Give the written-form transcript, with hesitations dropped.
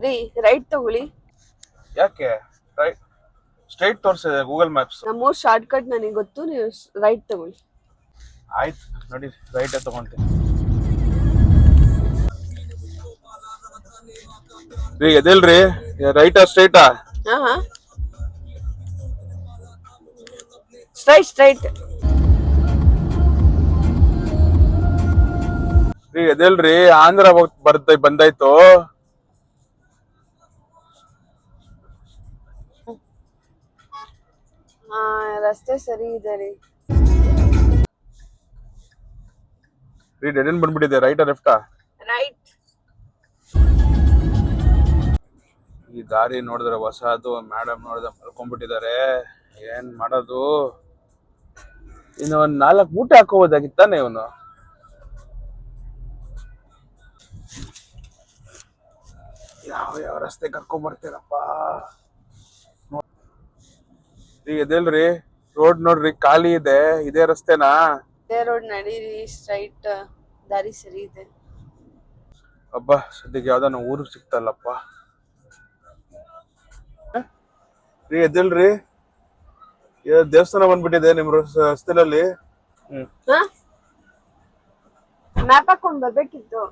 ರೀ ರೈಟ್ ತಗೊಳ್ಳಿ. ಯಾಕೆ ರೈಟ್ ಸ್ಟ್ರೈಟ್ ತೋರಿಸಿದೆ ಗೂಗಲ್ ಮ್ಯಾಪ್ಸ್. ನಮ್ಮೂರ್ ಶಾರ್ಟ್ ಕಟ್ ನನಗೆ ಗೊತ್ತು, ನೀವು ರೈಟ್ ತಗೊಳ್ಳಿ. ಆಯ್ತು ನೋಡಿ, ರೈಟೇ ತಗೊಂತೀನಿ. ರೀ ಎದಿಲ್ರಿ, ರೈಟಾ ಸ್ಟ್ರೈಟಾ? ಹಾ ಸ್ಟ್ರೈಟ್ ಸ್ಟ್ರೈಟ್. ರೀ ಎದಿಲ್ರಿ, ಆಂಧ್ರ ಬಂದಾಯ್ತು. ಹಾ ರಸ್ತೆ ಸರಿ ಇದೆ ರೀ. ರೀ ಡೆಡ್ ಎಂಡ್ ಬಂದ್ಬಿಟ್ಟಿದೆ, ರೈಟಾ ಲೆಫ್ಟಾ? ರೈಟ್. ಈ ದಾರಿ ನೋಡಿದ್ರೆ ಹೊಸದು, ಮೇಡಮ್ ನೋಡಿದ್ರೆ ಮಲ್ಕೊಂಡ್ಬಿಟ್ಟಿದ್ದಾರೆ. ಏನ್ ಮಾಡೋದು? ಇನ್ನು ಒಂದ್ 4 ಊಟ ಹಾಕೋಬೋದಾಗಿತ್ತಾನೆ ಇವನು. ಯಾವ ರಸ್ತೆ ಕರ್ಕೊಂಡ್ ಬರ್ತೀರಪ್ಪ? ರೀ ಎದಿಲ್ರಿ, ರೋಡ್ ನೋಡ್ರಿ ಖಾಲಿ ಇದೆ, ಇದೇ ರಸ್ತೆನಾ? ಇದೇ ರೋಡ್ ನಡೀರಿ, ಸ್ಟ್ರೈಟ್ ದಾರಿ ಸರಿ ಇದೆ. ಹಬ್ಬ ಸದ್ಯಕ್ಕೆ ಯಾವ್ದಾನ ಊರು ಸಿಕ್ತಲ್ಲಪ್ಪ. ರೀ ಎದಿಲ್ರಿ, ದೇವಸ್ಥಾನ ಬಂದ್ಬಿಟ್ಟಿದೆ ನಿಮ್ ರಸ್ತೆನಲ್ಲಿ. ಮ್ಯಾಪ್ ಹಾಕೊಂಡ್ ಬರ್ಬೇಕಿತ್ತು.